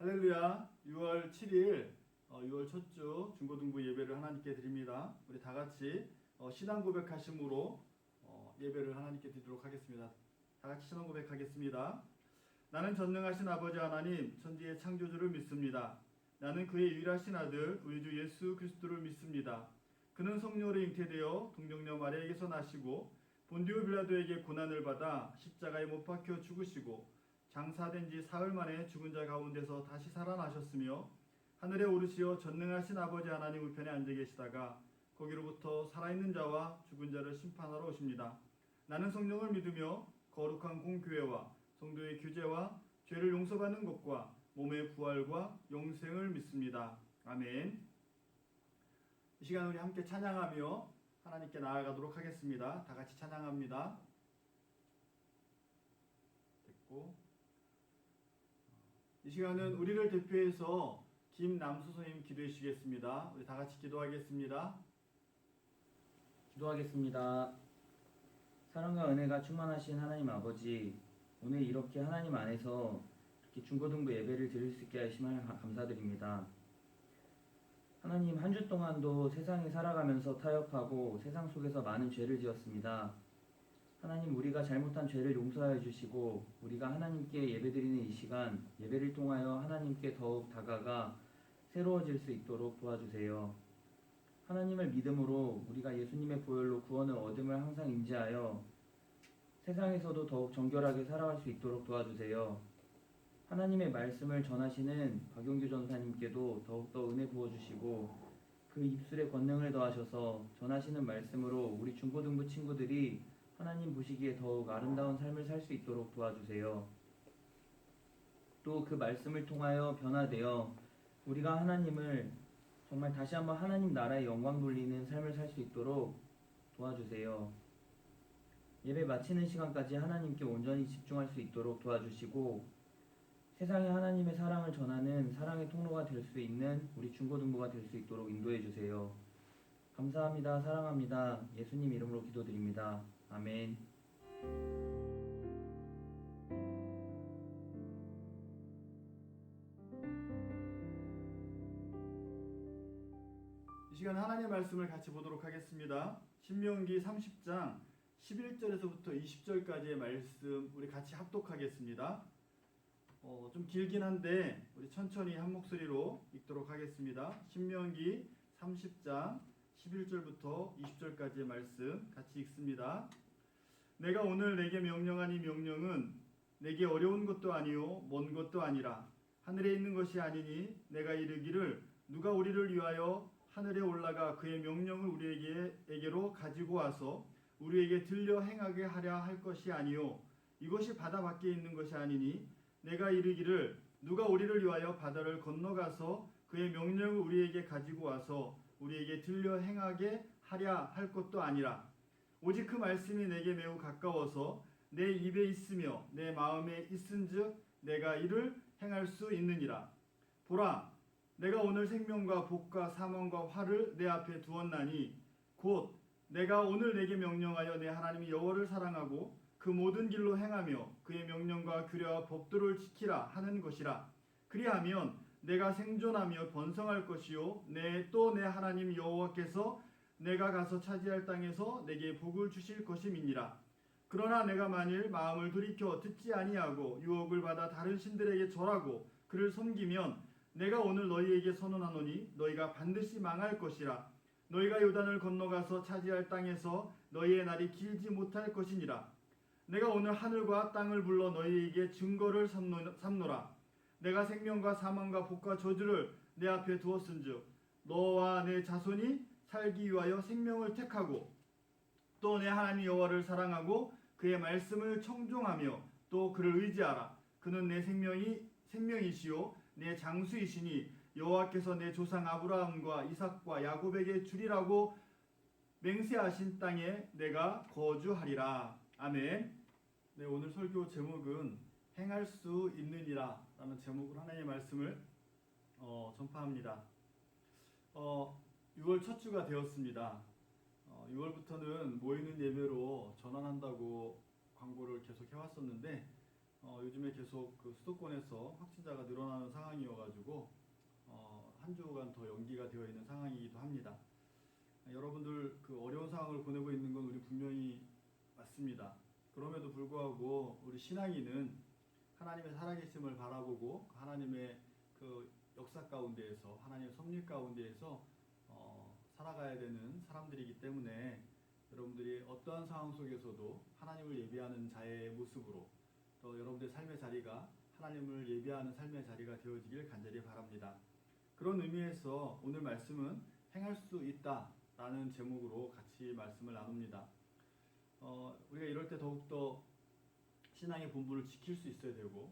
할렐루야. 6월 7일 6월 첫 주 중고등부 예배를 하나님께 드립니다. 우리 다 같이 신앙 고백하심으로 예배를 하나님께 드리도록 하겠습니다. 다 같이 신앙 고백하겠습니다. 나는 전능하신 아버지 하나님 천지의 창조주를 믿습니다. 나는 그의 유일하신 아들 우리 주 예수 그리스도를 믿습니다. 그는 성령으로 잉태되어 동정녀 마리아에게서 나시고 본디오 빌라도에게 고난을 받아 십자가에 못 박혀 죽으시고 장사된 지 사흘 만에 죽은 자 가운데서 다시 살아나셨으며 하늘에 오르시어 전능하신 아버지 하나님 우편에 앉아 계시다가 거기로부터 살아있는 자와 죽은 자를 심판하러 오십니다. 나는 성령을 믿으며 거룩한 공교회와 성도의 교제와 죄를 용서받는 것과 몸의 부활과 영생을 믿습니다. 아멘. 이 시간 우리 함께 찬양하며 하나님께 나아가도록 하겠습니다. 다 같이 찬양합니다. 됐고, 이 시간은 우리를 대표해서 김남수 선생님 기도해 주시겠습니다. 우리 다 같이 기도하겠습니다. 기도하겠습니다. 사랑과 은혜가 충만하신 하나님 아버지, 오늘 이렇게 하나님 안에서 이렇게 중고등부 예배를 드릴 수 있게 하심을 감사드립니다. 하나님, 한 주 동안도 세상에 살아가면서 타협하고 세상 속에서 많은 죄를 지었습니다. 하나님, 우리가 잘못한 죄를 용서하여 주시고 우리가 하나님께 예배드리는 이 시간 예배를 통하여 하나님께 더욱 다가가 새로워질 수 있도록 도와주세요. 하나님을 믿음으로 우리가 예수님의 보혈로 구원을 얻음을 항상 인지하여 세상에서도 더욱 정결하게 살아갈 수 있도록 도와주세요. 하나님의 말씀을 전하시는 박용규 전사님께도 더욱더 은혜 부어주시고 그 입술에 권능을 더하셔서 전하시는 말씀으로 우리 중고등부 친구들이 하나님 보시기에 더욱 아름다운 삶을 살 수 있도록 도와주세요. 또 그 말씀을 통하여 변화되어 우리가 하나님을 정말 다시 한번 하나님 나라의 영광 돌리는 삶을 살 수 있도록 도와주세요. 예배 마치는 시간까지 하나님께 온전히 집중할 수 있도록 도와주시고 세상에 하나님의 사랑을 전하는 사랑의 통로가 될 수 있는 우리 중고등부가 될 수 있도록 인도해 주세요. 감사합니다. 사랑합니다. 예수님 이름으로 기도드립니다. 아멘. 이 시간 하나님의 말씀을 같이 보도록 하겠습니다. 신명기 30장 11절에서부터 20절까지의 말씀 우리 같이 합독하겠습니다. 좀 길긴 한데 우리 천천히 한 목소리로 읽도록 하겠습니다. 신명기 30장 11절부터 20절까지의 말씀 같이 읽습니다. 내가 오늘 내게 명령한 이 명령은 내게 어려운 것도 아니요 먼 것도 아니라 하늘에 있는 것이 아니니 내가 이르기를 누가 우리를 위하여 하늘에 올라가 그의 명령을 우리에게로 가지고 와서 우리에게 들려 행하게 하려 할 것이 아니요 이것이 바다 밖에 있는 것이 아니니 내가 이르기를 누가 우리를 위하여 바다를 건너가서 그의 명령을 우리에게 가지고 와서 우리에게 들려 행하게 하려 할 것도 아니라 오직 그 말씀이 내게 매우 가까워서 내 입에 있으며 내 마음에 있은즉 내가 이를 행할 수 있느니라. 보라, 내가 오늘 생명과 복과 사망과 화를 내 앞에 두었나니 곧 내가 오늘 내게 명령하여 내 하나님 여호와를 사랑하고 그 모든 길로 행하며 그의 명령과 규례와 법도를 지키라 하는 것이라. 그리하면 내가 생존하며 번성할 것이요 또 내 하나님 여호와께서 내가 가서 차지할 땅에서 내게 복을 주실 것임이니라. 그러나 내가 만일 마음을 돌이켜 듣지 아니하고 유혹을 받아 다른 신들에게 절하고 그를 섬기면 내가 오늘 너희에게 선언하노니 너희가 반드시 망할 것이라. 너희가 요단을 건너가서 차지할 땅에서 너희의 날이 길지 못할 것이니라. 내가 오늘 하늘과 땅을 불러 너희에게 증거를 삼노라. 내가 생명과 사망과 복과 저주를 내 앞에 두었은즉 너와 내 자손이 살기 위하여 생명을 택하고 또 내 하나님 여호와를 사랑하고 그의 말씀을 청종하며 또 그를 의지하라. 그는 내 생명이시요 내 장수이시니 여호와께서 내 조상 아브라함과 이삭과 야곱에게 주리라고 맹세하신 땅에 내가 거주하리라. 아멘. 네, 오늘 설교 제목은 행할 수 있느니라 라는 제목으로 하나님의 말씀을 전파합니다. 6월 첫 주가 되었습니다. 6월부터는 모이는 예배로 전환한다고 광고를 계속 해왔었는데 요즘에 계속 그 수도권에서 확진자가 늘어나는 상황이어가지고 한 주간 더 연기가 되어 있는 상황이기도 합니다. 여러분들 그 어려운 상황을 보내고 있는 건 우리 분명히 맞습니다. 그럼에도 불구하고 우리 신앙인은 하나님의 살아계심을 바라보고 하나님의 그 역사 가운데에서 하나님의 섭리 가운데에서 살아가야 되는 사람들이기 때문에 여러분들이 어떠한 상황 속에서도 하나님을 예배하는 자의 모습으로 또 여러분들의 삶의 자리가 하나님을 예배하는 삶의 자리가 되어지길 간절히 바랍니다. 그런 의미에서 오늘 말씀은 행할 수 있다라는 제목으로 같이 말씀을 나눕니다. 우리가 이럴 때 더욱더 신앙의 본분을 지킬 수 있어야 되고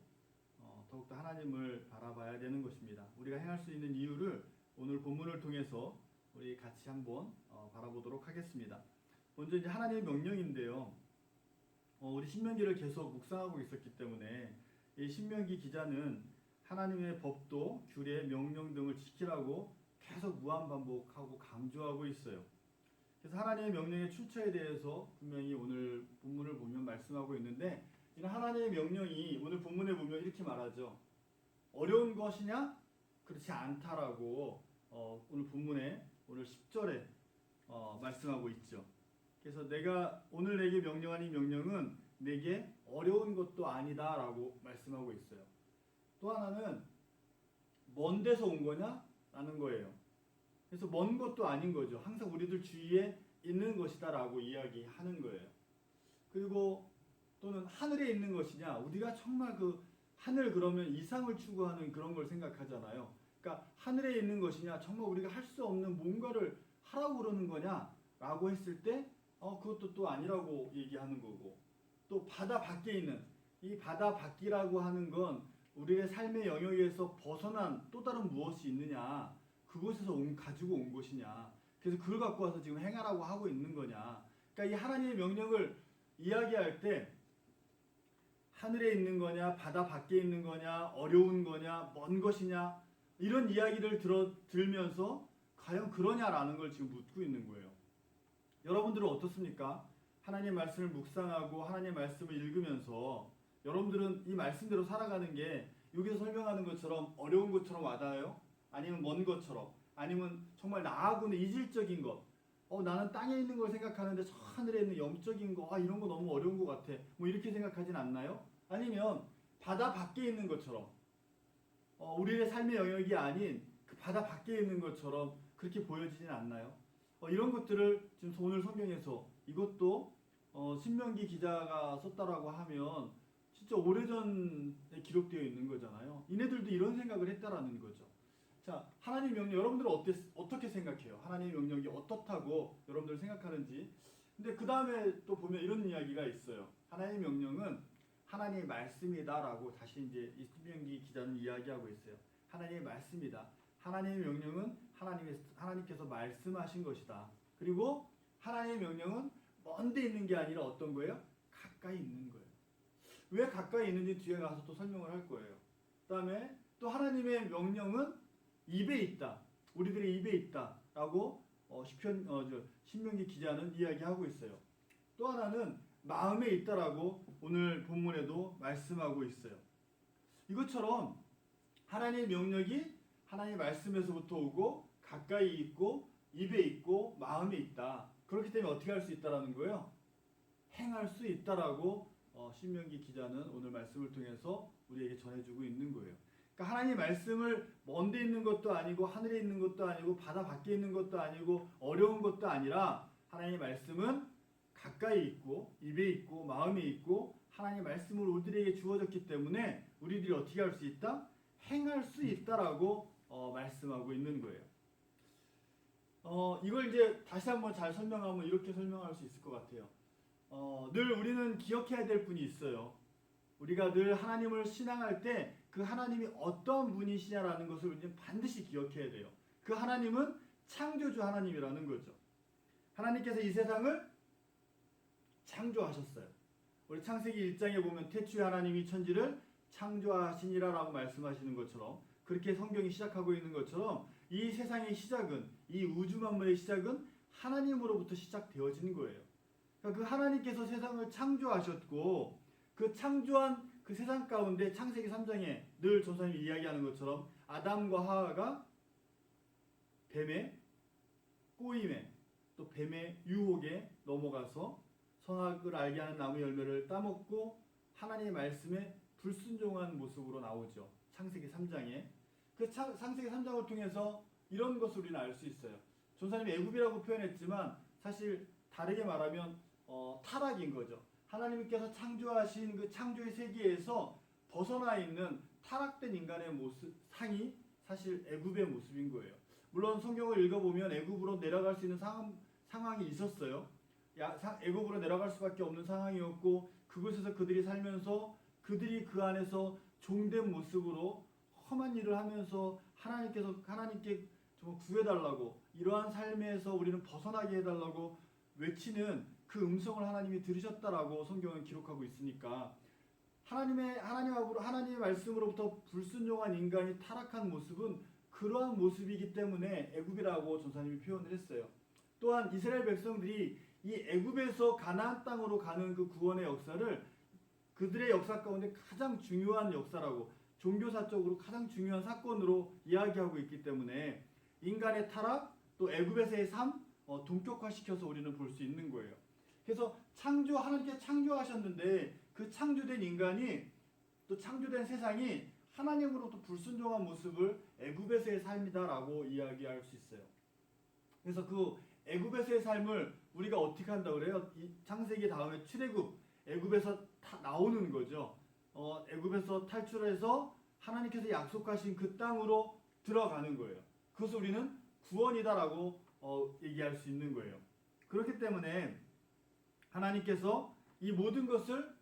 더욱더 하나님을 바라봐야 되는 것입니다. 우리가 행할 수 있는 이유를 오늘 본문을 통해서 우리 같이 한번 바라보도록 하겠습니다. 먼저 이제 하나님의 명령인데요. 우리 신명기를 계속 묵상하고 있었기 때문에 이 신명기 기자는 하나님의 법도, 규례, 명령 등을 지키라고 계속 무한반복하고 강조하고 있어요. 그래서 하나님의 명령의 출처에 대해서 분명히 오늘 본문을 보면 말씀하고 있는데 이런 하나님의 명령이 오늘 본문에 보면 이렇게 말하죠. 어려운 것이냐? 그렇지 않다라고 오늘 본문에 오늘 10절에 말씀하고 있죠. 그래서 내가 오늘 내게 명령한 이 명령은 내게 어려운 것도 아니다라고 말씀하고 있어요. 또 하나는 먼 데서 온 거냐? 라는 거예요. 그래서 먼 것도 아닌 거죠. 항상 우리들 주위에 있는 것이다라고 이야기하는 거예요. 그리고 또는 하늘에 있는 것이냐? 우리가 정말 그 하늘 그러면 이상을 추구하는 그런 걸 생각하잖아요. 그러니까 하늘에 있는 것이냐? 정말 우리가 할 수 없는 뭔가를 하라고 그러는 거냐? 라고 했을 때 그것도 또 아니라고 얘기하는 거고 또 바다 밖에 있는 이 바다 밖이라고 하는 건 우리의 삶의 영역에서 벗어난 또 다른 무엇이 있느냐? 그곳에서 가지고 온 것이냐? 그래서 그걸 갖고 와서 지금 행하라고 하고 있는 거냐? 그러니까 이 하나님의 명령을 이야기할 때 하늘에 있는 거냐, 바다 밖에 있는 거냐, 어려운 거냐, 먼 것이냐 이런 이야기를 들면서 과연 그러냐라는 걸 지금 묻고 있는 거예요. 여러분들은 어떻습니까? 하나님의 말씀을 묵상하고 하나님의 말씀을 읽으면서 여러분들은 이 말씀대로 살아가는 게 여기서 설명하는 것처럼 어려운 것처럼 와닿아요? 아니면 먼 것처럼? 아니면 정말 나하고는 이질적인 것? 나는 땅에 있는 걸 생각하는데 저 하늘에 있는 영적인 거 이런 거 너무 어려운 것 같아. 뭐 이렇게 생각하진 않나요? 아니면 바다 밖에 있는 것처럼 우리의 삶의 영역이 아닌 그 바다 밖에 있는 것처럼 그렇게 보여지진 않나요? 이런 것들을 지금 오늘 성경에서 이것도 신명기 기자가 썼다라고 하면 진짜 오래전에 기록되어 있는 거잖아요. 이네들도 이런 생각을 했다라는 거죠. 자, 하나님 명령 여러분들은 어떻게 생각해요? 하나님의 명령이 어떻다고 여러분들 생각하는지. 근데 그 다음에 또 보면 이런 이야기가 있어요. 하나님의 명령은 하나님의 말씀이다라고 다시 이제 이 신명기 기자는 이야기하고 있어요. 하나님의 말씀이다. 하나님의 명령은 하나님께서 말씀하신 것이다. 그리고 하나님의 명령은 먼 데 있는 게 아니라 어떤 거예요? 가까이 있는 거예요. 왜 가까이 있는지 뒤에 가서 또 설명을 할 거예요. 그 다음에 또 하나님의 명령은 입에 있다. 우리들의 입에 있다라고 신명기 기자는 이야기하고 있어요. 또 하나는 마음에 있다라고 오늘 본문에도 말씀하고 있어요. 이것처럼 하나님의 명령이 하나님의 말씀에서부터 오고 가까이 있고 입에 있고 마음에 있다. 그렇기 때문에 어떻게 할 수 있다라는 거예요? 행할 수 있다라고 신명기 기자는 오늘 말씀을 통해서 우리에게 전해주고 있는 거예요. 그러니까 하나님의 말씀을 먼 데 있는 것도 아니고 하늘에 있는 것도 아니고 바다 밖에 있는 것도 아니고 어려운 것도 아니라 하나님의 말씀은 가까이 있고 입에 있고 마음에 있고 하나님의 말씀으로 우리들에게 주어졌기 때문에 우리들이 어떻게 할 수 있다? 행할 수 있다라고 말씀하고 있는 거예요. 이걸 이제 다시 한번 잘 설명하면 이렇게 설명할 수 있을 것 같아요. 늘 우리는 기억해야 될 분이 있어요. 우리가 늘 하나님을 신앙할 때 그 하나님이 어떤 분이시냐라는 것을 우리는 반드시 기억해야 돼요. 그 하나님은 창조주 하나님이라는 거죠. 하나님께서 이 세상을 창조하셨어요. 우리 창세기 1장에 보면 태초에 하나님이 천지를 창조하시니라라고 말씀하시는 것처럼 그렇게 성경이 시작하고 있는 것처럼 이 세상의 시작은 이 우주 만물의 시작은 하나님으로부터 시작되어진 거예요. 그러니까 그 하나님께서 세상을 창조하셨고 그 창조한 그 세상 가운데 창세기 3장에 늘 전사님이 이야기하는 것처럼 아담과 하와가 뱀의 꼬임에 또 뱀의 유혹에 넘어가서 선악을 알게 하는 나무 열매를 따먹고 하나님의 말씀에 불순종한 모습으로 나오죠. 창세기 3장에. 그 창세기 3장을 통해서 이런 것을 우리는 알 수 있어요. 전사님이 애굽이라고 표현했지만 사실 다르게 말하면 타락인 거죠. 하나님께서 창조하신 그 창조의 세계에서 벗어나 있는 타락된 인간의 모습, 상이 사실 애굽의 모습인 거예요. 물론 성경을 읽어보면 애굽으로 내려갈 수 있는 상황이 있었어요. 애굽으로 내려갈 수밖에 없는 상황이었고 그곳에서 그들이 살면서 그들이 그 안에서 종된 모습으로 험한 일을 하면서 하나님께 정말 구해달라고, 이러한 삶에서 우리는 벗어나게 해달라고 외치는 그 음성을 하나님이 들으셨다라고 성경은 기록하고 있으니까 하나님의 말씀으로부터 불순종한 인간이 타락한 모습은 그러한 모습이기 때문에 애굽이라고 전사님이 표현을 했어요. 또한 이스라엘 백성들이 이 애굽에서 가나안 땅으로 가는 그 구원의 역사를 그들의 역사 가운데 가장 중요한 역사라고, 종교사적으로 가장 중요한 사건으로 이야기하고 있기 때문에 인간의 타락 또 애굽에서의 삶 동격화시켜서 우리는 볼 수 있는 거예요. 그래서 하나님께 창조하셨는데 그 창조된 인간이 또 창조된 세상이 하나님으로부터 불순종한 모습을 애굽에서의 삶이다라고 이야기할 수 있어요. 그래서 그 애굽에서의 삶을 우리가 어떻게 한다고 그래요? 이 창세기 다음에 출애굽, 애굽에서 나오는 거죠. 애굽에서 탈출해서 하나님께서 약속하신 그 땅으로 들어가는 거예요. 그것을 우리는 구원이다라고 얘기할 수 있는 거예요. 그렇기 때문에 하나님께서 이 모든 것을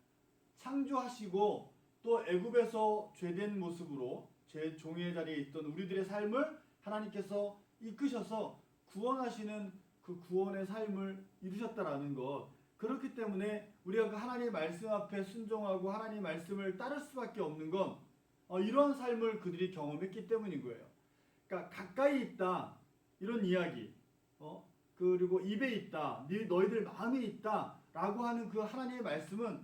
창조하시고 또 애굽에서 죄된 모습으로 죄 종의 자리에 있던 우리들의 삶을 하나님께서 이끄셔서 구원하시는 그 구원의 삶을 이루셨다라는 것. 그렇기 때문에 우리가 그 하나님의 말씀 앞에 순종하고 하나님의 말씀을 따를 수밖에 없는 건 이러한 삶을 그들이 경험했기 때문인 거예요. 그러니까 가까이 있다 이런 이야기, 그리고 입에 있다, 너희들 마음에 있다라고 하는 그 하나님의 말씀은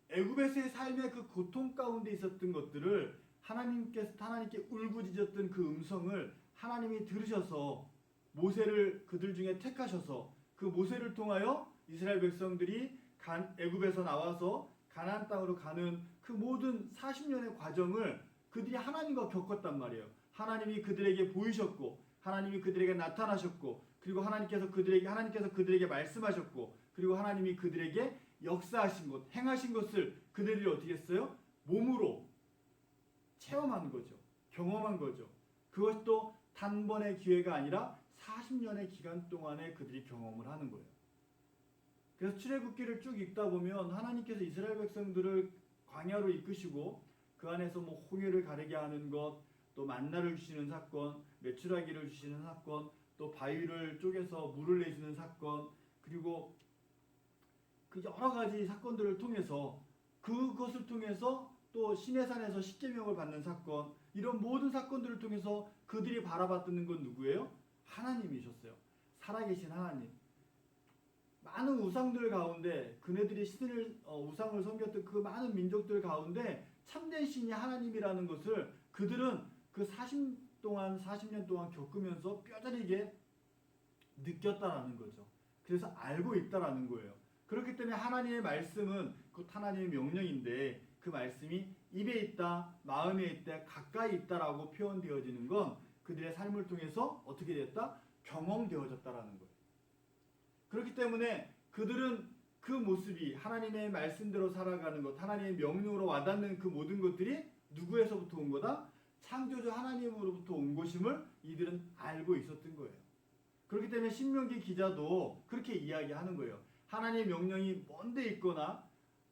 애굽에서의 삶의 그 고통 가운데 있었던 것들을 하나님께 울부짖었던 그 음성을 하나님이 들으셔서 모세를 그들 중에 택하셔서 그 모세를 통하여 이스라엘 백성들이 애굽에서 나와서 가나안 땅으로 가는 그 모든 40년의 과정을 그들이 하나님과 겪었단 말이에요. 하나님이 그들에게 보이셨고 하나님이 그들에게 나타나셨고 그리고 하나님께서 그들에게 말씀하셨고 그리고 하나님이 그들에게 역사하신 것, 행하신 것을 그들이 어떻게 했어요? 몸으로 체험한 거죠. 경험한 거죠. 그것도 단번의 기회가 아니라 40년의 기간 동안에 그들이 경험을 하는 거예요. 그래서 출애굽기를 쭉 읽다 보면 하나님께서 이스라엘 백성들을 광야로 이끄시고 그 안에서 홍해를 가르게 하는 것, 또 만나를 주시는 사건, 메추라기를 주시는 사건, 또 바위를 쪼개서 물을 내주는 사건, 그리고 그 여러 가지 사건들을 통해서 그것을 통해서 또 시내산에서 십계명을 받는 사건, 이런 모든 사건들을 통해서 그들이 바라봤던 건 누구예요? 하나님이셨어요. 살아계신 하나님. 많은 우상들 가운데 그네들이 우상을 섬겼던 그 많은 민족들 가운데 참된 신이 하나님이라는 것을 그들은 그 40년 동안 겪으면서 뼈저리게 느꼈다라는 거죠. 그래서 알고 있다라는 거예요. 그렇기 때문에 하나님의 말씀은 곧 하나님의 명령인데 그 말씀이 입에 있다, 마음에 있다, 가까이 있다라고 표현되어지는 건 그들의 삶을 통해서 어떻게 됐다? 경험되어졌다라는 거예요. 그렇기 때문에 그들은 그 모습이 하나님의 말씀대로 살아가는 것, 하나님의 명령으로 와닿는 그 모든 것들이 누구에서부터 온 거다? 창조주 하나님으로부터 온 것임을 이들은 알고 있었던 거예요. 그렇기 때문에 신명기 기자도 그렇게 이야기하는 거예요. 하나님의 명령이 먼데 있거나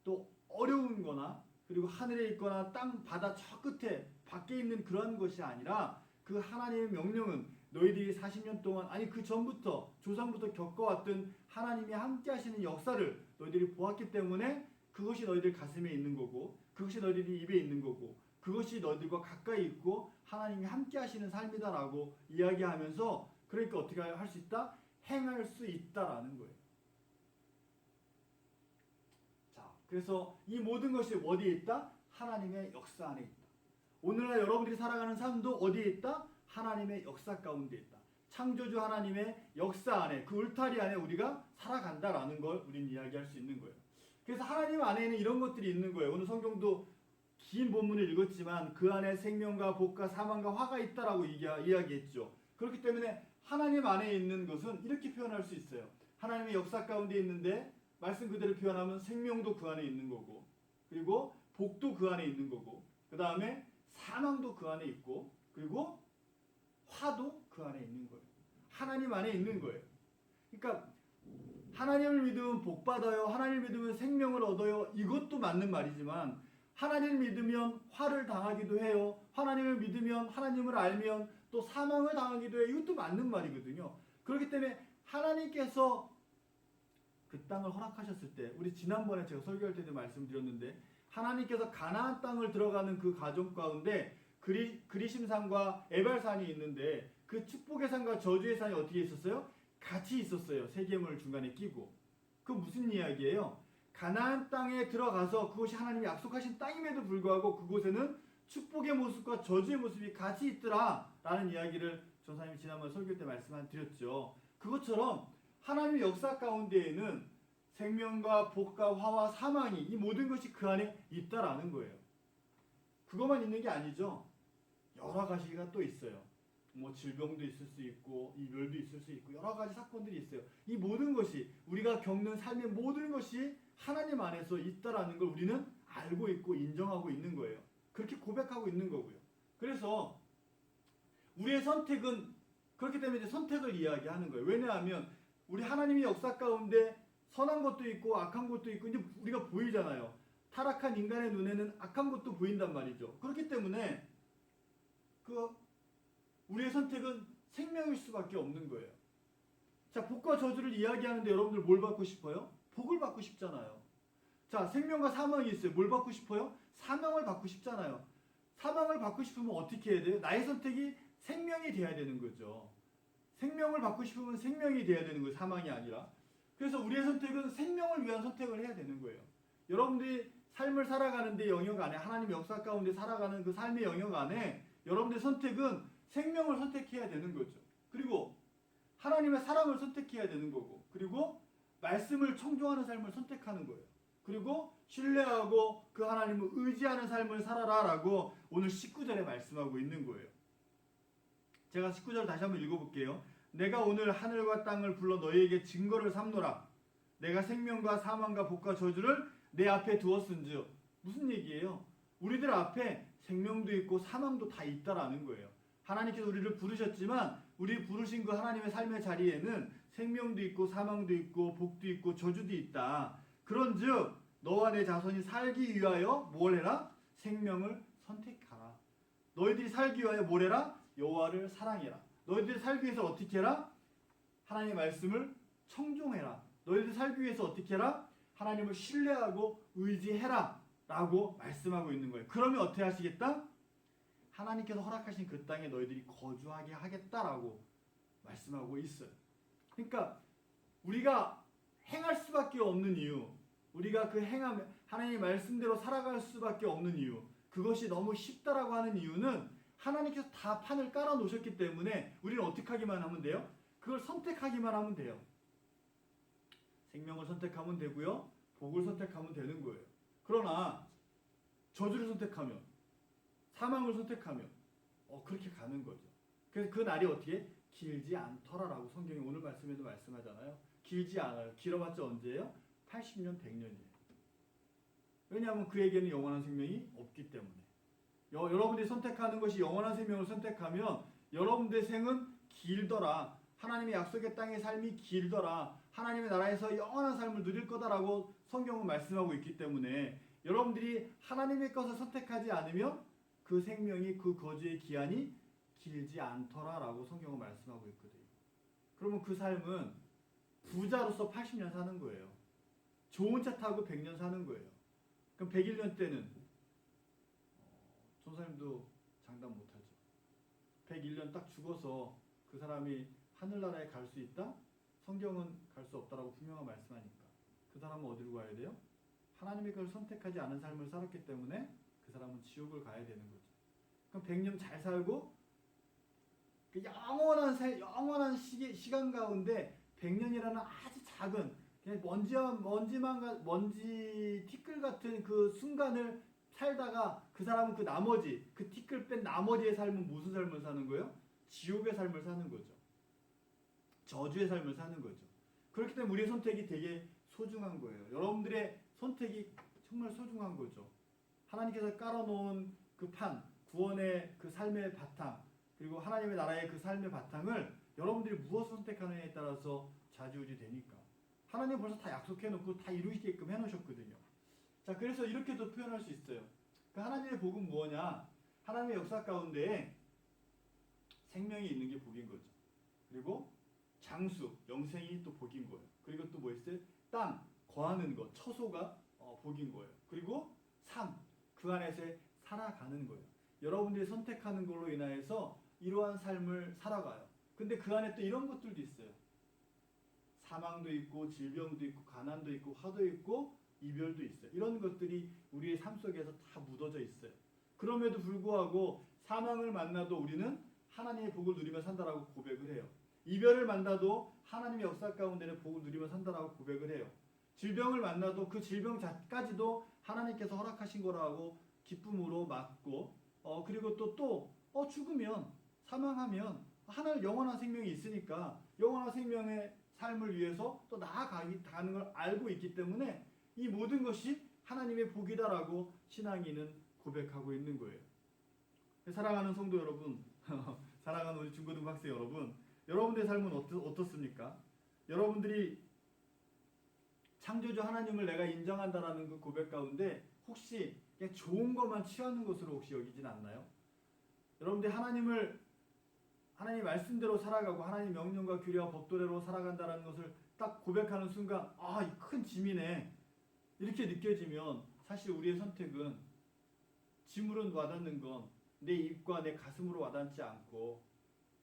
또 어려운 거나 그리고 하늘에 있거나 바다 저 끝에 밖에 있는 그런 것이 아니라 그 하나님의 명령은 너희들이 40년 동안 그 전부터 조상부터 겪어왔던 하나님이 함께 하시는 역사를 너희들이 보았기 때문에 그것이 너희들 가슴에 있는 거고 그것이 너희들이 입에 있는 거고 그것이 너희들과 가까이 있고 하나님이 함께 하시는 삶이다라고 이야기하면서 그러니까 어떻게 할 수 있다? 행할 수 있다라는 거예요. 자, 그래서 이 모든 것이 어디에 있다? 하나님의 역사 안에 있다. 오늘날 여러분들이 살아가는 삶도 어디에 있다? 하나님의 역사 가운데 있다. 창조주 하나님의 역사 안에, 그 울타리 안에 우리가 살아간다라는 걸 우리는 이야기할 수 있는 거예요. 그래서 하나님 안에는 이런 것들이 있는 거예요. 오늘 성경도 긴 본문을 읽었지만 그 안에 생명과 복과 사망과 화가 있다라고 이야기했죠. 그렇기 때문에 하나님 안에 있는 것은 이렇게 표현할 수 있어요. 하나님의 역사 가운데 있는데 말씀 그대로 표현하면 생명도 그 안에 있는 거고, 그리고 복도 그 안에 있는 거고, 그 다음에 사망도 그 안에 있고, 그리고 화도 그 안에 있는 거예요. 하나님 안에 있는 거예요. 그러니까 하나님을 믿으면 복 받아요. 하나님을 믿으면 생명을 얻어요. 이것도 맞는 말이지만 하나님을 믿으면 화를 당하기도 해요. 하나님을 믿으면, 하나님을 알면 또 사망을 당하기도 해요. 이것도 맞는 말이거든요. 그렇기 때문에 하나님께서 그 땅을 허락하셨을 때, 우리 지난번에 제가 설교할 때도 말씀드렸는데, 하나님께서 가나안 땅을 들어가는 그 과정 가운데 그리심산과 에발산이 있는데, 그 축복의 산과 저주의 산이 어떻게 있었어요? 같이 있었어요. 세겜을 중간에 끼고. 그 무슨 이야기예요? 가나안 땅에 들어가서 그것이 하나님이 약속하신 땅임에도 불구하고 그곳에는 축복의 모습과 저주의 모습이 같이 있더라 라는 이야기를 전사님이 지난번 설교 때 말씀드렸죠. 그것처럼 하나님의 역사 가운데에는 생명과 복과 화와 사망이, 이 모든 것이 그 안에 있다라는 거예요. 그것만 있는 게 아니죠. 여러 가지가 또 있어요. 뭐 질병도 있을 수 있고 이별도 있을 수 있고 여러 가지 사건들이 있어요. 이 모든 것이, 우리가 겪는 삶의 모든 것이 하나님 안에서 있다라는 걸 우리는 알고 있고 인정하고 있는 거예요. 그렇게 고백하고 있는 거고요. 그래서 우리의 선택은, 그렇기 때문에 이제 선택을 이야기하는 거예요. 왜냐하면 우리 하나님의 역사 가운데 선한 것도 있고 악한 것도 있고 이제 우리가 보이잖아요. 타락한 인간의 눈에는 악한 것도 보인단 말이죠. 그렇기 때문에 우리의 선택은 생명일 수밖에 없는 거예요. 자, 복과 저주를 이야기하는데 여러분들 뭘 받고 싶어요? 복을 받고 싶잖아요. 자, 생명과 사망이 있어요. 뭘 받고 싶어요? 사망을 받고 싶잖아요. 사망을 받고 싶으면 어떻게 해야 돼요? 나의 선택이 생명이 돼야 되는 거죠. 생명을 받고 싶으면 생명이 돼야 되는 거예요. 사망이 아니라. 그래서 우리의 선택은 생명을 위한 선택을 해야 되는 거예요. 여러분들이 삶을 살아가는데 영역 안에, 하나님의 역사 가운데 살아가는 그 삶의 영역 안에 여러분들의 선택은 생명을 선택해야 되는 거죠. 그리고 하나님의 사랑을 선택해야 되는 거고, 그리고 말씀을 청종하는 삶을 선택하는 거예요. 그리고 신뢰하고 그 하나님을 의지하는 삶을 살아라라고 오늘 19절에 말씀하고 있는 거예요. 제가 19절 다시 한번 읽어볼게요. 내가 오늘 하늘과 땅을 불러 너희에게 증거를 삼노라. 내가 생명과 사망과 복과 저주를 내 앞에 두었은즉. 무슨 얘기예요? 우리들 앞에 생명도 있고 사망도 다 있다라는 거예요. 하나님께서 우리를 부르셨지만 우리 부르신 그 하나님의 삶의 자리에는 생명도 있고 사망도 있고 복도 있고 저주도 있다. 그런즉 너와 내 자손이 살기 위하여 뭘 해라? 생명을 선택하라. 너희들이 살기 위하여 뭘 해라? 여호와를 사랑해라. 너희들이 살기 위해서 어떻게 해라? 하나님의 말씀을 청종해라. 너희들이 살기 위해서 어떻게 해라? 하나님을 신뢰하고 의지해라 라고 말씀하고 있는 거예요. 그러면 어떻게 하시겠다? 하나님께서 허락하신 그 땅에 너희들이 거주하게 하겠다라고 말씀하고 있어요. 그러니까 우리가 행할 수밖에 없는 이유, 우리가 그 하나님의 말씀대로 살아갈 수밖에 없는 이유, 그것이 너무 쉽다라고 하는 이유는 하나님께서 다 판을 깔아 놓으셨기 때문에 우리는 어떻게 하기만 하면 돼요? 그걸 선택하기만 하면 돼요. 생명을 선택하면 되고요, 복을 선택하면 되는 거예요. 그러나 저주를 선택하면, 사망을 선택하면 그렇게 가는 거죠. 그래서 그 날이 어떻게? 길지 않더라라고 성경이 오늘 말씀에도 말씀하잖아요. 길지 않아요. 길어봤자 언제예요? 80년, 100년이에요. 왜냐하면 그에게는 영원한 생명이 없기 때문에. 여러분들이 선택하는 것이 영원한 생명을 선택하면 여러분들의 생은 길더라. 하나님의 약속의 땅의 삶이 길더라. 하나님의 나라에서 영원한 삶을 누릴 거다라고 성경은 말씀하고 있기 때문에 여러분들이 하나님의 것을 선택하지 않으면 그 생명이, 그 거주의 기한이 길지 않더라라고 성경은 말씀하고 있거든요. 그러면 그 삶은 부자로서 80년 사는 거예요. 좋은 차 타고 100년 사는 거예요. 그럼 101년 때는 전사님도 장담 못하죠. 101년 딱 죽어서 그 사람이 하늘나라에 갈 수 있다? 성경은 갈 수 없다라고 분명한 말씀하니까 그 사람은 어디로 가야 돼요? 하나님의 것을 선택하지 않은 삶을 살았기 때문에 그 사람은 지옥을 가야 되는 거죠. 그럼 100년 잘 살고 그 영원한 시간 가운데 100년이라는 아주 작은 그냥 먼지 티끌 같은 그 순간을 살다가 그 사람은 그 나머지 그 티끌 뺀 나머지의 삶은 무슨 삶을 사는 거예요? 지옥의 삶을 사는 거죠. 저주의 삶을 사는 거죠. 그렇기 때문에 우리의 선택이 되게 소중한 거예요. 여러분들의 선택이 정말 소중한 거죠. 하나님께서 깔아놓은 그 판, 구원의 그 삶의 바탕, 그리고 하나님의 나라의 그 삶의 바탕을 여러분들이 무엇을 선택하느냐에 따라서 좌지우지 되니까. 하나님 벌써 다 약속해놓고 다 이루시게끔 해놓으셨거든요. 자, 그래서 이렇게도 표현할 수 있어요. 그 하나님의 복은 뭐냐? 하나님의 역사 가운데 생명이 있는 게 복인 거죠. 그리고 장수, 영생이 또 복인 거예요. 그리고 또 뭐 있어요? 땅, 거하는 것, 처소가 복인 거예요. 그리고 삶, 그 안에서 살아가는 거예요. 여러분들이 선택하는 걸로 인하여서 이러한 삶을 살아가요. 근데 그 안에 또 이런 것들도 있어요. 사망도 있고 질병도 있고 가난도 있고 화도 있고 이별도 있어요. 이런 것들이 우리의 삶 속에서 다 묻어져 있어요. 그럼에도 불구하고 사망을 만나도 우리는 하나님의 복을 누리며 산다라고 고백을 해요. 이별을 만나도 하나님의 역사 가운데는 복을 누리며 산다라고 고백을 해요. 질병을 만나도 그 질병까지도 하나님께서 허락하신 거라고 기쁨으로 맞고 그리고 또 죽으면 사망하면 하늘 영원한 생명이 있으니까 영원한 생명의 삶을 위해서 또 나아가는 걸 알고 있기 때문에 이 모든 것이 하나님의 복이다라고 신앙인은 고백하고 있는 거예요. 사랑하는 성도 여러분, 사랑하는 우리 중고등부 학생 여러분, 여러분들의 삶은 어떻습니까? 여러분들이 창조주 하나님을 내가 인정한다라는 그 고백 가운데 혹시 그냥 좋은 것만 취하는 것으로 혹시 여기진 않나요? 여러분들이 하나님 말씀대로 살아가고 하나님 명령과 규례와 법도대로 살아간다는 것을 딱 고백하는 순간 이 큰 짐이네 이렇게 느껴지면 사실 우리의 선택은 짐으로 와닿는 건 내 입과 내 가슴으로 와닿지 않고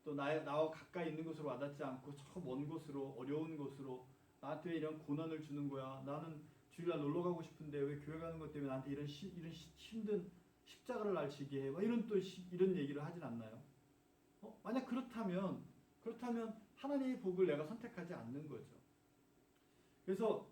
또 나와 가까이 있는 곳으로 와닿지 않고 저 먼 곳으로 어려운 곳으로 나한테 왜 이런 고난을 주는 거야? 나는 주일날 놀러 가고 싶은데 왜 교회 가는 것 때문에 나한테 이런 힘든 십자가를 날치게 해? 이런 얘기를 하진 않나요? 만약 그렇다면 하나님의 복을 내가 선택하지 않는 거죠. 그래서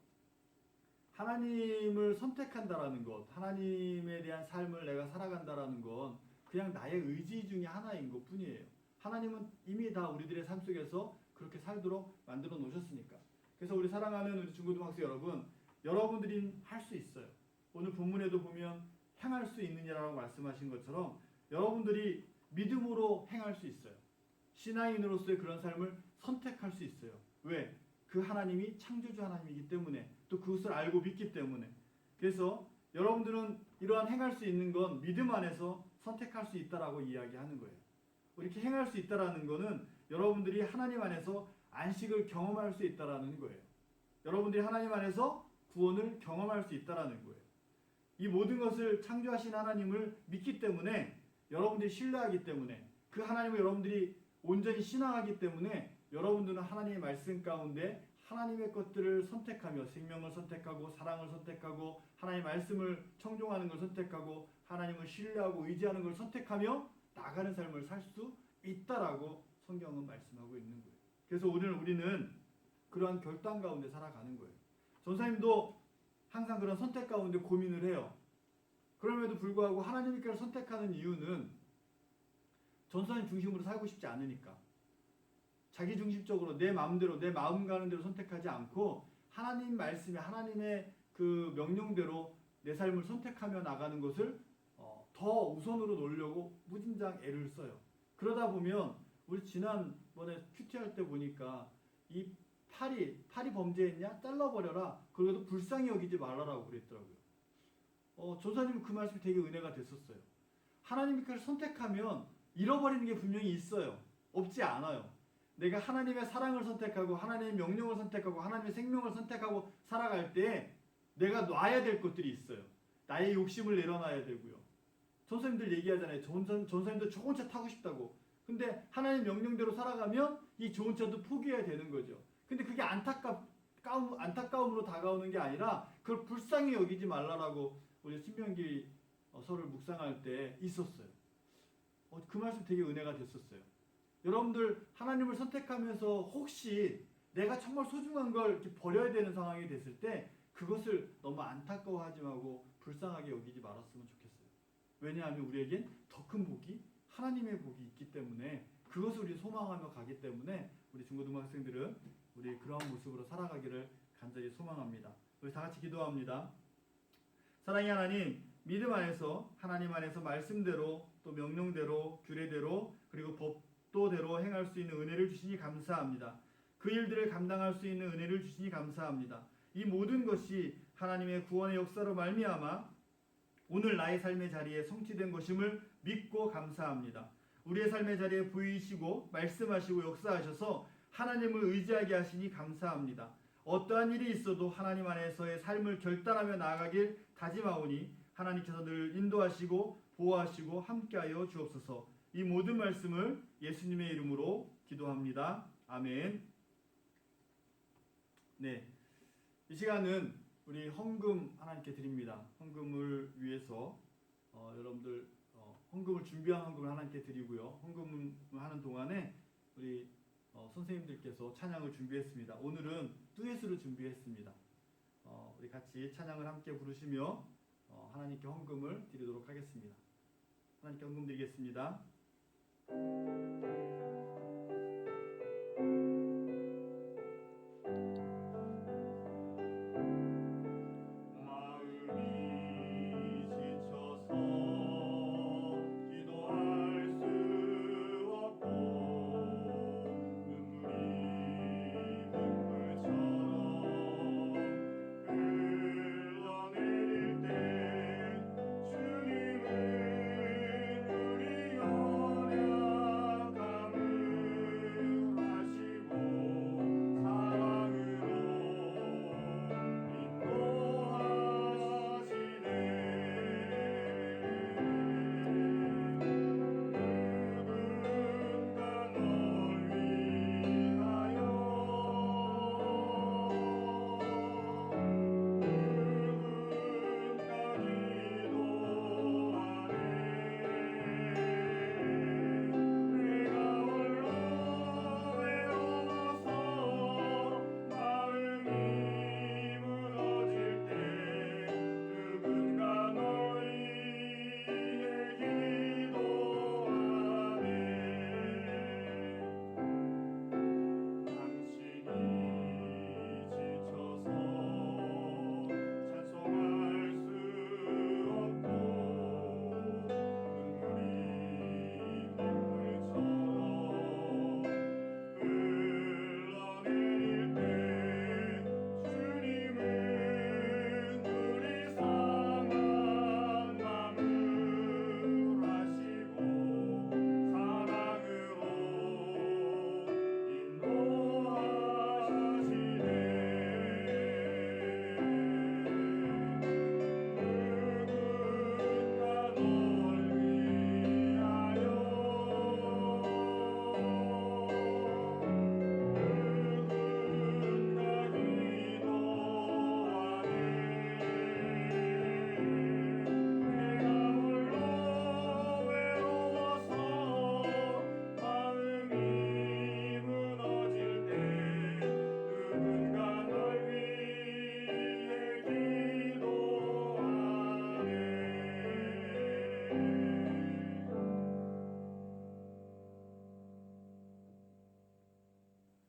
하나님을 선택한다라는 것, 하나님에 대한 삶을 내가 살아간다라는 건 그냥 나의 의지 중에 하나인 것 뿐이에요. 하나님은 이미 다 우리들의 삶 속에서 그렇게 살도록 만들어 놓으셨으니까. 그래서 우리 사랑하는 우리 중고등학생 여러분, 여러분들이 할 수 있어요. 오늘 본문에도 보면 행할 수 있느냐라고 말씀하신 것처럼 여러분들이 믿음으로 행할 수 있어요. 신앙인으로서의 그런 삶을 선택할 수 있어요. 왜? 그 하나님이 창조주 하나님이기 때문에 또 그것을 알고 믿기 때문에. 그래서 여러분들은 이러한 행할 수 있는 건 믿음 안에서 선택할 수 있다라고 이야기하는 거예요. 이렇게 행할 수 있다라는 거는 여러분들이 하나님 안에서 안식을 경험할 수 있다라는 거예요. 여러분들이 하나님 안에서 구원을 경험할 수 있다라는 거예요. 이 모든 것을 창조하신 하나님을 믿기 때문에 여러분들이 신뢰하기 때문에 그 하나님을 여러분들이 온전히 신앙하기 때문에 여러분들은 하나님의 말씀 가운데 하나님의 것들을 선택하며 생명을 선택하고 사랑을 선택하고 하나님의 말씀을 청종하는 걸 선택하고 하나님을 신뢰하고 의지하는 걸 선택하며 나가는 삶을 살 수 있다라고 성경은 말씀하고 있는 거예요. 그래서 오늘 우리는 그러한 결단 가운데 살아가는 거예요. 전사님도 항상 그런 선택 가운데 고민을 해요. 그럼에도 불구하고 하나님께서 선택하는 이유는 전사님 중심으로 살고 싶지 않으니까. 자기 중심적으로 내 마음대로 내 마음 가는 대로 선택하지 않고 하나님 말씀에 하나님의 그 명령대로 내 삶을 선택하며 나가는 것을 더 우선으로 놓으려고 무진장 애를 써요. 그러다 보면 우리 지난번에 큐티할 때 보니까 이 팔이 범죄했냐? 잘라버려라. 그래도 불쌍히 여기지 말라라고 그랬더라고요. 조사님은 그 말씀이 되게 은혜가 됐었어요. 하나님께서 선택하면 잃어버리는 게 분명히 있어요. 없지 않아요. 내가 하나님의 사랑을 선택하고 하나님의 명령을 선택하고 하나님의 생명을 선택하고 살아갈 때 내가 놔야 될 것들이 있어요. 나의 욕심을 내려놔야 되고요. 전사님들 얘기하잖아요. 전사님도 좋은 차 타고 싶다고. 근데 하나님 명령대로 살아가면 이 좋은 차도 포기해야 되는 거죠. 근데 그게 안타까움으로 다가오는 게 아니라 그걸 불쌍히 여기지 말라라고 우리 신명기 서를 묵상할 때 있었어요. 그 말씀 되게 은혜가 됐었어요. 여러분들 하나님을 선택하면서 혹시 내가 정말 소중한 걸 이렇게 버려야 되는 상황이 됐을 때 그것을 너무 안타까워하지 말고 불쌍하게 여기지 말았으면 좋겠어요. 왜냐하면 우리에겐 더 큰 복이 하나님의 복이 있기 때문에 그것을 우리 소망하며 가기 때문에 우리 중고등학생들은 우리 그러한 모습으로 살아가기를 간절히 소망합니다. 우리 다 같이 기도합니다. 사랑의 하나님, 믿음 안에서 하나님 안에서 말씀대로 또 명령대로 규례대로 그리고 법도대로 행할 수 있는 은혜를 주시니 감사합니다. 그 일들을 감당할 수 있는 은혜를 주시니 감사합니다. 이 모든 것이 하나님의 구원의 역사로 말미암아 오늘 나의 삶의 자리에 성취된 것임을 믿고 감사합니다. 우리의 삶의 자리에 보이시고 말씀하시고 역사하셔서 하나님을 의지하게 하시니 감사합니다. 어떠한 일이 있어도 하나님 안에서의 삶을 결단하며 나아가길 다짐하오니 하나님께서 늘 인도하시고 보호하시고 함께하여 주옵소서. 이 모든 말씀을 예수님의 이름으로 기도합니다. 아멘. 네, 이 시간은 우리 헌금 하나님께 드립니다. 헌금을 위해서 여러분들 헌금을 준비한 헌금을 하나님께 드리고요. 헌금을 하는 동안에 우리 선생님들께서 찬양을 준비했습니다. 오늘은 듀엣으로 준비했습니다. 우리 같이 찬양을 함께 부르시며 하나님께 헌금을 드리도록 하겠습니다. 하나님께 헌금 드리겠습니다.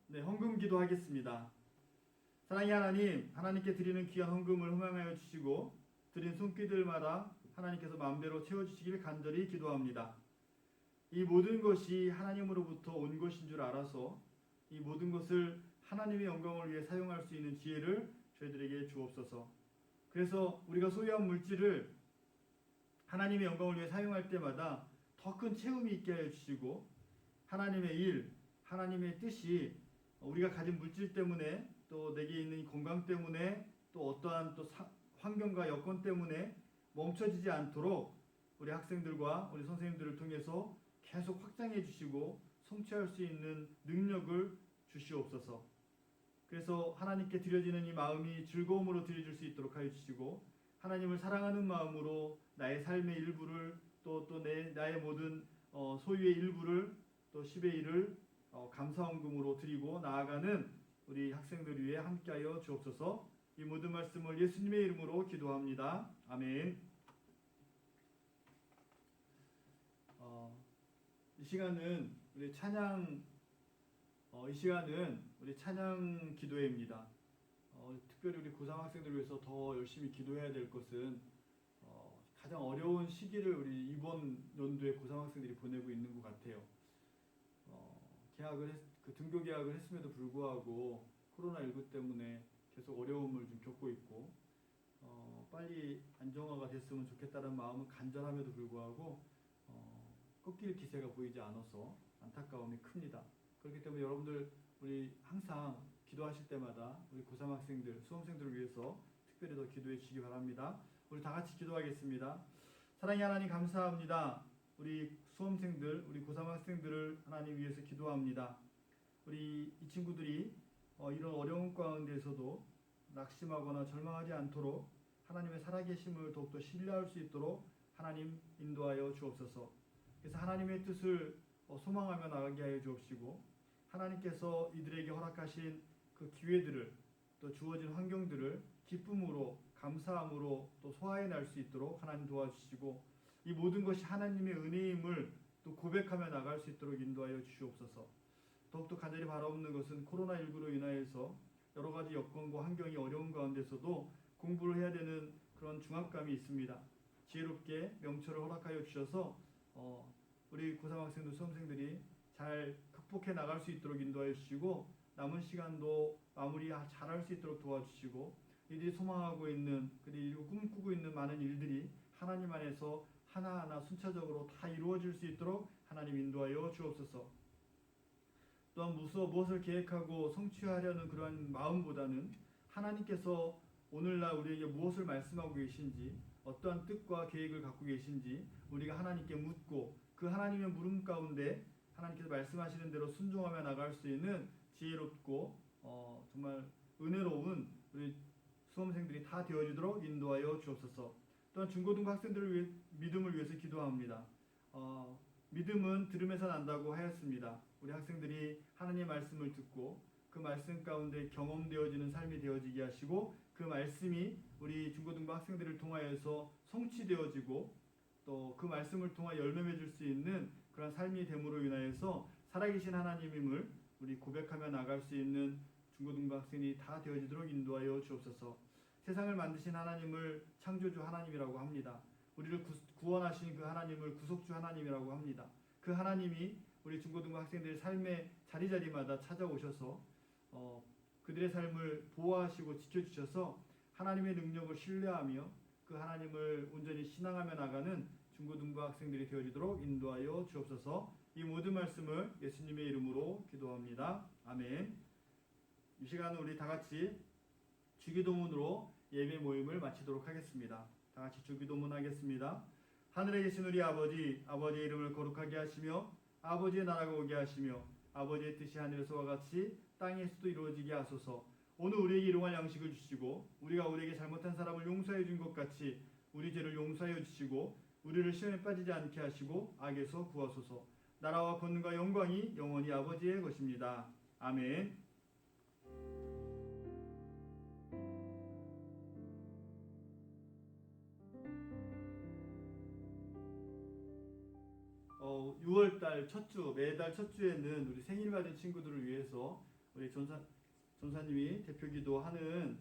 네, 헌금 기도하겠습니다. 사랑의 하나님, 하나님께 드리는 귀한 헌금을 흠양하여 주시고 드린 손길들마다 하나님께서 마음대로 채워주시길 간절히 기도합니다. 이 모든 것이 하나님으로부터 온 것인 줄 알아서 이 모든 것을 하나님의 영광을 위해 사용할 수 있는 지혜를 저희들에게 주옵소서. 그래서 우리가 소유한 물질을 하나님의 영광을 위해 사용할 때마다 더 큰 체험이 있게 하여 주시고 하나님의 일, 하나님의 뜻이 우리가 가진 물질 때문에 또 내게 있는 건강 때문에 또 어떠한 또 환경과 여건 때문에 멈춰지지 않도록 우리 학생들과 우리 선생님들을 통해서 계속 확장해 주시고 성취할 수 있는 능력을 주시옵소서. 그래서 하나님께 드려지는 이 마음이 즐거움으로 드려질 수 있도록 하여 주시고 하나님을 사랑하는 마음으로 나의 삶의 일부를 또 나의 모든 소유의 일부를 또 10의 1을 감사원금으로 드리고 나아가는 우리 학생들 위해 함께하여 주옵소서. 이 모든 말씀을 예수님의 이름으로 기도합니다. 아멘. 이 시간은 우리 찬양 기도회입니다. 특별히 우리 고3 학생들을 위해서 더 열심히 기도해야 될 것은 가장 어려운 시기를 우리 이번 연도에 고3 학생들이 보내고 있는 것 같아요. 등교 계약을 했음에도 불구하고 코로나19 때문에 계속 어려움을 좀 겪고 있고 빨리 안정화가 됐으면 좋겠다는 마음은 간절함에도 불구하고 꺾일 기세가 보이지 않아서 안타까움이 큽니다. 그렇기 때문에 여러분들 우리 항상 기도하실 때마다 우리 고3 학생들, 수험생들을 위해서 특별히 더 기도해 주시기 바랍니다. 우리 다 같이 기도하겠습니다. 사랑의 하나님 감사합니다. 우리 수험생들, 우리 고3 학생들을 하나님 위해서 기도합니다. 우리 이 친구들이 이런 어려운 가운데에서도 낙심하거나 절망하지 않도록 하나님의 살아계심을 더욱더 신뢰할 수 있도록 하나님 인도하여 주옵소서. 그래서 하나님의 뜻을 소망하며 나가게 하여 주옵시고 하나님께서 이들에게 허락하신 그 기회들을 또 주어진 환경들을 기쁨으로 감사함으로 또 소화해 낼 수 있도록 하나님 도와주시고 이 모든 것이 하나님의 은혜임을 또 고백하며 나갈 수 있도록 인도하여 주시옵소서. 더욱더 간절히 바라옵는 것은 코로나19로 인하여서 여러 가지 여건과 환경이 어려운 가운데서도 공부를 해야 되는 그런 중압감이 있습니다. 지혜롭게 명철을 허락하여 주셔서 우리 고3 학생들, 수험생들이 잘 극복해 나갈 수 있도록 인도하여 주시고 남은 시간도 마무리 잘할 수 있도록 도와주시고 이들이 소망하고 있는 그리고 꿈꾸고 있는 많은 일들이 하나님 안에서 하나하나 순차적으로 다 이루어질 수 있도록 하나님 인도하여 주옵소서. 또한 무엇을 계획하고 성취하려는 그러한 마음보다는 하나님께서 오늘날 우리에게 무엇을 말씀하고 계신지 어떠한 뜻과 계획을 갖고 계신지 우리가 하나님께 묻고 그 하나님의 물음 가운데 하나님께서 말씀하시는 대로 순종하며 나갈 수 있는 지혜롭고 정말 은혜로운 우리 수험생들이 다 되어지도록 인도하여 주옵소서. 또한 중고등부 학생들을 위해 믿음을 위해서 기도합니다. 믿음은 들음에서 난다고 하였습니다. 우리 학생들이 하나님의 말씀을 듣고 그 말씀 가운데 경험되어지는 삶이 되어지게 하시고 그 말씀이 우리 중고등부 학생들을 통하여서 성취되어지고 또 그 말씀을 통하 열매 맺을 수 있는 그런 삶이 됨으로 인하여서 살아계신 하나님임을 우리 고백하며 나갈 수 있는 중고등부 학생이 다 되어지도록 인도하여 주옵소서. 세상을 만드신 하나님을 창조주 하나님이라고 합니다. 우리를 구원하신 그 하나님을 구속주 하나님이라고 합니다. 그 하나님이 우리 중고등부 학생들의 삶의 자리자리마다 찾아오셔서 그들의 삶을 보호하시고 지켜주셔서 하나님의 능력을 신뢰하며 그 하나님을 온전히 신앙하며 나가는 중고등부 학생들이 되어지도록 인도하여 주옵소서. 이 모든 말씀을 예수님의 이름으로 기도합니다. 아멘. 이 시간은 우리 다 같이 주기도문으로 예배 모임을 마치도록 하겠습니다. 다 같이 주기도문 하겠습니다. 하늘에 계신 우리 아버지, 아버지의 이름을 거룩하게 하시며 아버지의 나라가 오게 하시며 아버지의 뜻이 하늘에서와 같이 땅에서도 이루어지게 하소서. 오늘 우리에게 일용할 양식을 주시고 우리가 우리에게 잘못한 사람을 용서해 준 것 같이 우리 죄를 용서하여 주시고 우리를 시험에 빠지지 않게 하시고 악에서 구하소서. 나라와 권능과 영광이 영원히 아버지의 것입니다. 아멘. 어, 6월달 첫 주, 매달 첫 주에는 우리 생일 맞은 친구들을 위해서 우리 전사님이 대표기도 하는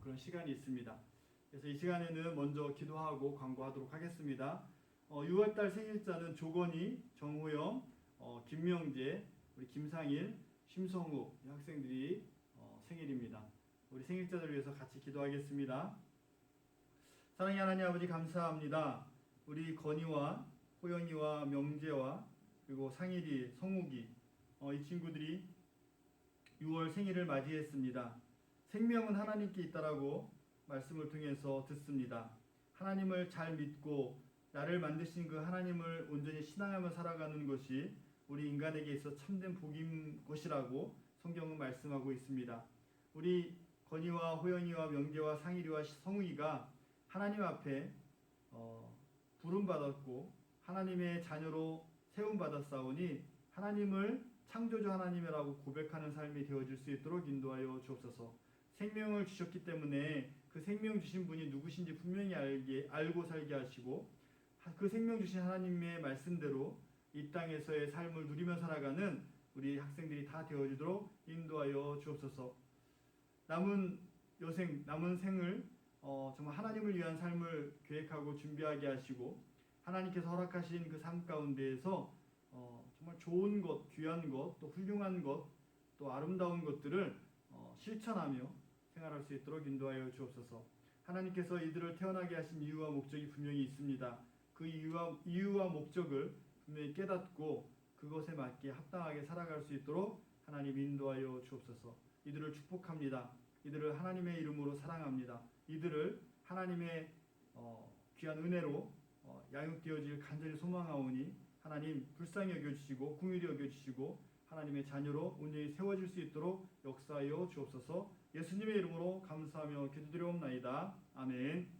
그런 시간이 있습니다. 그래서 이 시간에는 먼저 기도하고 광고하도록 하겠습니다. 6월달 생일자는 조건희, 정호영, 김명재, 우리 김상일, 심성우 학생들이 생일입니다. 우리 생일자들 위해서 같이 기도하겠습니다. 사랑의 하나님 아버지 감사합니다. 우리 건희와 호영이와 명재와 그리고 상일이, 성욱이 이 친구들이 6월 생일을 맞이했습니다. 생명은 하나님께 있다라고 말씀을 통해서 듣습니다. 하나님을 잘 믿고 나를 만드신 그 하나님을 온전히 신앙하며 살아가는 것이 우리 인간에게 있어 참된 복인 것이라고 성경은 말씀하고 있습니다. 우리 건희와 호영이와 명재와 상일이와 성욱이가 하나님 앞에 부름받았고 하나님의 자녀로 세움받았사오니 하나님을 창조주 하나님이라고 고백하는 삶이 되어질 수 있도록 인도하여 주옵소서. 생명을 주셨기 때문에 그 생명 주신 분이 누구신지 분명히 알고 살게 하시고 그 생명 주신 하나님의 말씀대로 이 땅에서의 삶을 누리며 살아가는 우리 학생들이 다 되어지도록 인도하여 주옵소서. 남은 생을 정말 하나님을 위한 삶을 계획하고 준비하게 하시고 하나님께서 허락하신 그 삶 가운데에서 정말 좋은 것, 귀한 것, 또 훌륭한 것, 또 아름다운 것들을 실천하며 생활할 수 있도록 인도하여 주옵소서. 하나님께서 이들을 태어나게 하신 이유와 목적이 분명히 있습니다. 그 이유와 목적을 분명히 깨닫고 그것에 맞게 합당하게 살아갈 수 있도록 하나님 인도하여 주옵소서. 이들을 축복합니다. 이들을 하나님의 이름으로 사랑합니다. 이들을 하나님의 귀한 은혜로 양육되어질 간절히 소망하오니 하나님 불쌍히 여겨주시고 긍휼히 여겨주시고 하나님의 자녀로 온전히 세워질 수 있도록 역사하여 주옵소서. 예수님의 이름으로 감사하며 기도드려옵나이다. 아멘.